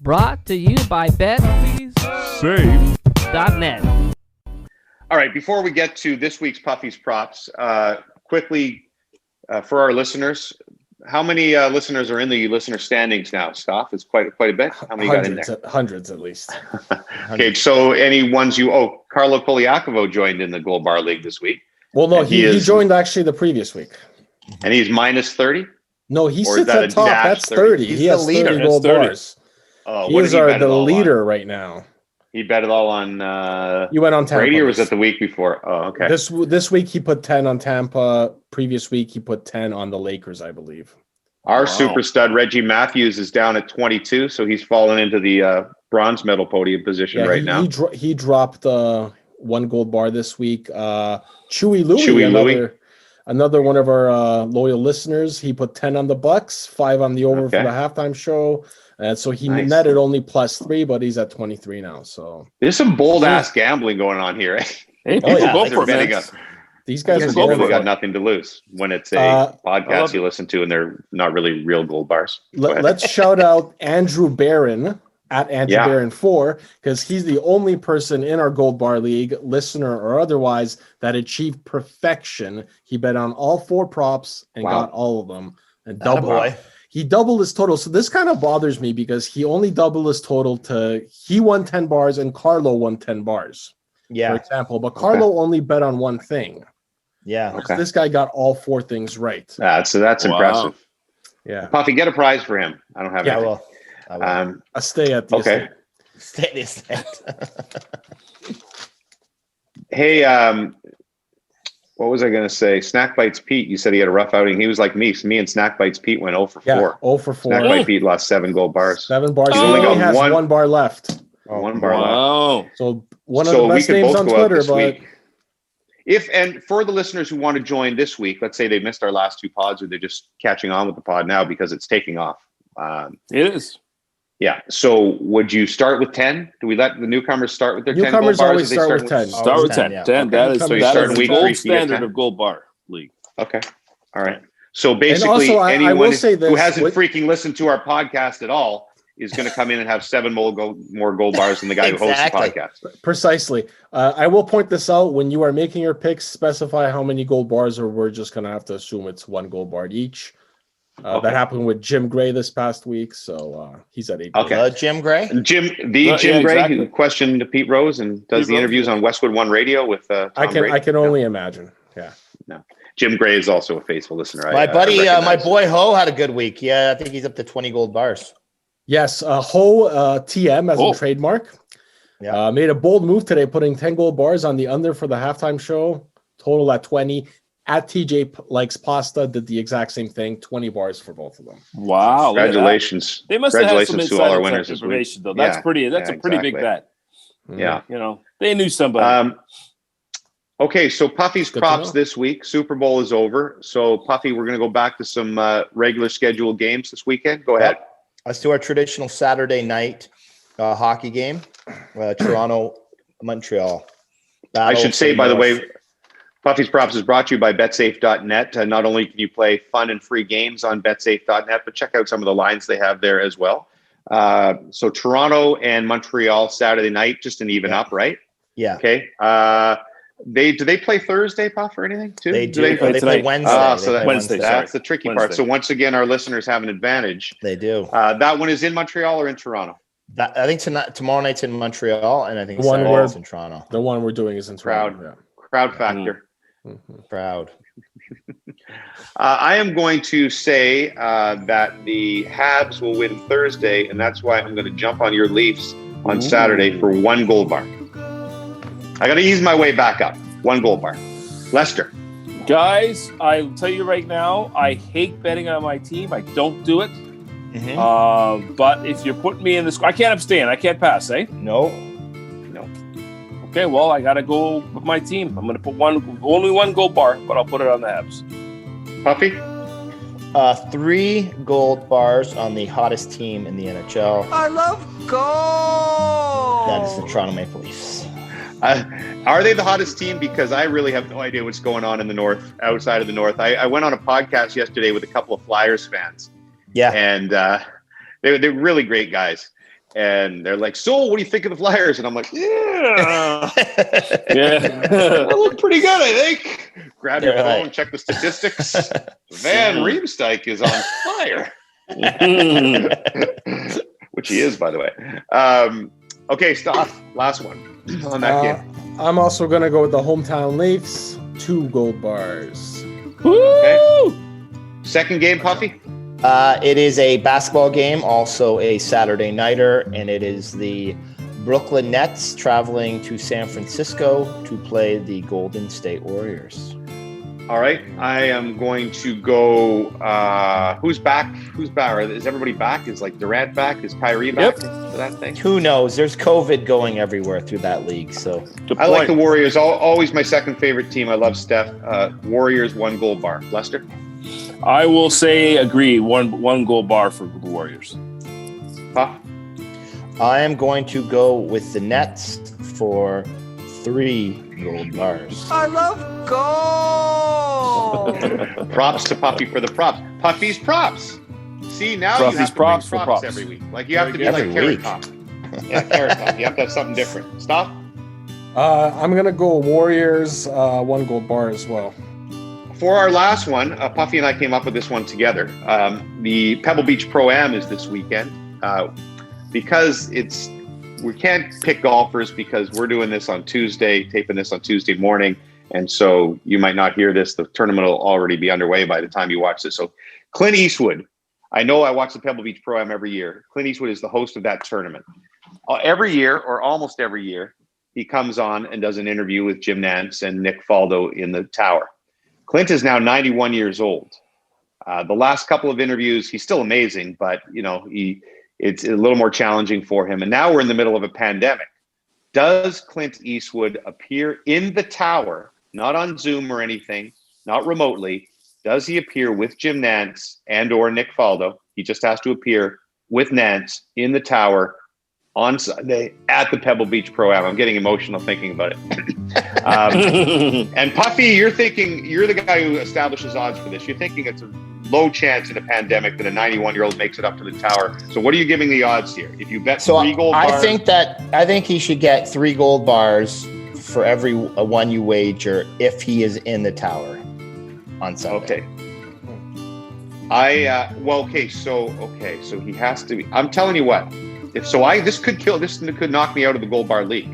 Brought to you by BetSafe.net. All right, before we get to this week's Puffy's Props, quickly for our listeners, how many listeners are in the listener standings now, Stoff? It's quite a bit. How many got in there? Hundreds at least. Okay, so any ones Carlo Poliakovo joined in the Gold Bar League this week. Well, no, he joined actually the previous week. And he's minus 30? No, he sits at top. That's 30. He has 30 gold bars. Oh, he is the leader right now. He bet it all on you went on Tampa. Brady, or was it the week before? Oh, okay. This week he put 10 on Tampa. Previous week he put 10 on the Lakers, I believe. Our super stud Reggie Matthews is down at 22, so he's fallen into the bronze medal podium position right now. He dropped one gold bar this week. Chewy Louie, another one of our loyal listeners. He put 10 on the Bucks, 5 on the over for the halftime show. And so he netted only +3, but he's at 23 now. So there's some bold ass gambling going on here. Hey, go for it, These guys have got nothing to lose when it's a podcast you listen to and they're not really real gold bars. Let's shout out Andrew Barron at Andrew Barron 4, because he's the only person in our Gold Bar League, listener or otherwise, that achieved perfection. He bet on all 4 props and got all of them. And he doubled his total. So this kind of bothers me because he only doubled his total he won 10 bars and Carlo won 10 bars. Yeah. For example, but Carlo only bet on one thing. Yeah. So this guy got all 4 things right. So that's impressive. Yeah. Puffy, get a prize for him. I don't have anything. I will. A stay at the estate. Stay at the estate. Hey, what was I going to say? Snack Bites Pete, you said he had a rough outing. He was like me. So me and Snack Bites Pete went 0 for 4. 0 for 4. Snack Bites Pete lost 7 gold bars. 7 bars. He only has one bar left. One bar left. So one of the best names on Twitter. But and for the listeners who want to join this week, let's say they missed our last 2 pods or they're just catching on with the pod now because it's taking off. It is. Yeah. So would you start with 10? Do we let the newcomers start with their 10 gold bars? Newcomers always start with 10. Start with 10. 10. That is the gold standard of Gold Bar League. Okay. All right. So basically, also, anyone who hasn't freaking listened to our podcast at all is going to come in and have 7 more gold bars than the guy who hosts the podcast. Precisely. I will point this out. When you are making your picks, specify how many gold bars, or we're just going to have to assume it's 1 gold bar each. That happened with Jim Gray this past week, so he's at 8. Okay, Jim Gray, Jim Gray, who questioned Pete Rose and does the interviews on Westwood One Radio with Tom Brady. I can only imagine. Yeah, no. Jim Gray is also a faithful listener. My buddy, my boy Ho had a good week. Yeah, I think he's up to 20 gold bars. Yes, Ho TM as a trademark. Yeah, made a bold move today, putting 10 gold bars on the under for the halftime show. Total at 20. At TJ Likes Pasta did the exact same thing, 20 bars for both of them. Wow. Congratulations. They must have had some to all our winners this week. Though. That's a pretty big bet. Yeah. They knew somebody. Okay, so Puffy's props this week. Super Bowl is over. So Puffy, we're going to go back to some regular scheduled games this weekend. Go ahead. Let's do our traditional Saturday night hockey game. Toronto, Montreal. I should say, by the way, Puffy's Props is brought to you by BetSafe.net. Not only can you play fun and free games on BetSafe.net, but check out some of the lines they have there as well. So Toronto and Montreal Saturday night, just an even up, right? Yeah. Okay. Do they play Thursday, Puff, or anything too? They do. They play Wednesday. Wednesday. That's the tricky part. So once again, our listeners have an advantage. They do. That one is in Montreal or in Toronto? I think tomorrow night's in Montreal, and I think Saturday's in Toronto. The one we're doing is in Toronto. Crowd factor. Proud. I am going to say that the Habs will win Thursday, and that's why I'm going to jump on your Leafs on Saturday for 1 gold bar. I got to ease my way back up. 1 gold bar. Lester. Guys, I'll tell you right now, I hate betting on my team. I don't do it. But if you're putting me in the score, I can't abstain. I can't pass, eh? No. Okay, well, I got to go with my team. I'm going to put only 1 gold bar, but I'll put it on the Habs. Puffy? 3 gold bars on the hottest team in the NHL. I love gold! That is the Toronto Maple Leafs. Are they the hottest team? Because I really have no idea what's going on in the North, outside of the North. I went on a podcast yesterday with a couple of Flyers fans. Yeah. And they're really great guys. And they're like, so what do you think of the Flyers? And I'm like, yeah, Yeah. I look pretty good, I think. Grab your They're phone, like- check the statistics. Van Riemsdyk is on fire. Which he is, by the way. Okay, stop. Last one on that game. I'm also going to go with the hometown Leafs, 2 gold bars. Okay. Second game, Puffy? It is a basketball game, also a Saturday nighter, and it is the Brooklyn Nets traveling to San Francisco to play the Golden State Warriors. All right. I am going to go. Who's back? Who's back? Is everybody back? Is like Durant back? Is Kyrie back for that thing? Who knows? There's COVID going everywhere through that league. So I like the Warriors. Always my second favorite team. I love Steph. Warriors 1 gold bar. Lester? I will say agree. One goal bar for the Warriors. Puff? I am going to go with the Nets for 3 gold bars. I love gold. Props to Puffy for the props. Puffy's props. See, now Puffy's you have to props bring for props props. every week. Like you have to be Every like Carrot week. Top. Yeah, Carrot Top. You have to have something different. Stop. I'm going to go Warriors, 1 gold bar as well. For our last one, Puffy and I came up with this one together. The Pebble Beach Pro-Am is this weekend. Because we can't pick golfers because we're doing this on Tuesday, taping this on Tuesday morning. And so you might not hear this. The tournament will already be underway by the time you watch this. So Clint Eastwood, I know I watch the Pebble Beach Pro-Am every year. Clint Eastwood is the host of that tournament. Every year, or almost every year, he comes on and does an interview with Jim Nantz and Nick Faldo in the tower. Clint is now 91 years old. The last couple of interviews, he's still amazing, but it's a little more challenging for him. And now we're in the middle of a pandemic. Does Clint Eastwood appear in the tower, not on Zoom or anything, not remotely? Does he appear with Jim Nantz and or Nick Faldo? He just has to appear with Nantz in the tower on Sunday at the Pebble Beach Pro-Am. I'm getting emotional thinking about it. And Puffy, you're the guy who establishes odds for this. You're thinking it's a low chance in a pandemic that a 91-year-old makes it up to the tower. So what are you giving the odds here? If you bet 3 gold bars, I think he should get 3 gold bars for every one you wager if he is in the tower on Sunday. Okay. So he has to be. I'm telling you what. This could knock me out of the gold bar league,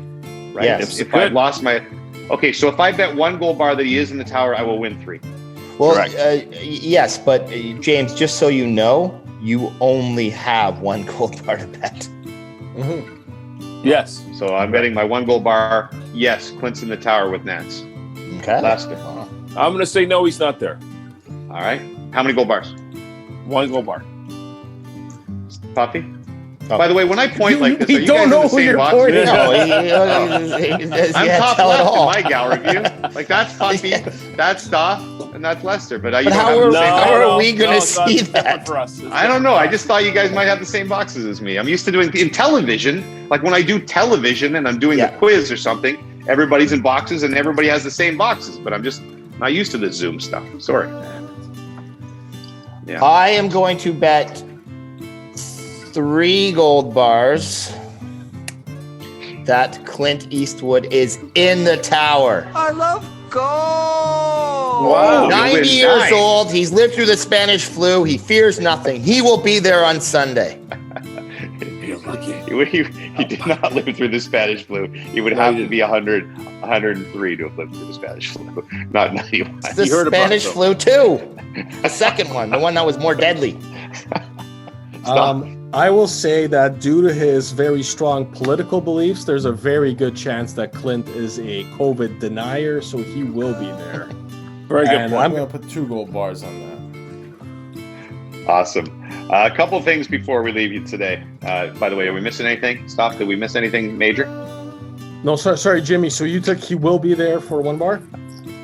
right? Yes, if I've lost my. Okay, so if I bet 1 gold bar that he is in the tower, I will win 3. Well, yes, but James, just so you know, you only have 1 gold bar to bet. Mm-hmm. Yes. So I'm betting my 1 gold bar. Yes, Clint's in the tower with Nance. Okay. Lester. I'm going to say no, he's not there. All right. How many gold bars? 1 gold bar. Puffy? Oh. By the way, when I point like this, are you don't guys know in the who same you're box? pointing No, I'm top left in my gallery view. Like that's Puffy, that's Stoff, and that's Lester. But you don't have the same box. are we gonna it's see different that? For us. I don't know. I just thought you guys might have the same boxes as me. I'm used to doing in television. Like when I do television and I'm doing a quiz or something, everybody's in boxes and everybody has the same boxes. But I'm just not used to the Zoom stuff. Sorry. Yeah. I am going to bet 3 gold bars that Clint Eastwood is in the tower. I love gold. Wow. 90 years old. He's lived through the Spanish flu. He fears nothing. He will be there on Sunday. He did not live through the Spanish flu. He would have to be 103 to have lived through the Spanish flu, not 91. It's the Spanish flu too. A second one, the one that was more deadly. I will say that due to his very strong political beliefs, there's a very good chance that Clint is a COVID denier, so he will be there. Very good And point. I'm I'm going to put 2 gold bars on that. Awesome. A couple things before we leave you today. By the way, are we missing anything? Stop. Did we miss anything major? No, sorry, Jimmy. So you took he will be there for 1 bar?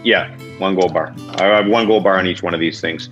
Yeah, 1 gold bar. I have 1 gold bar on each one of these things.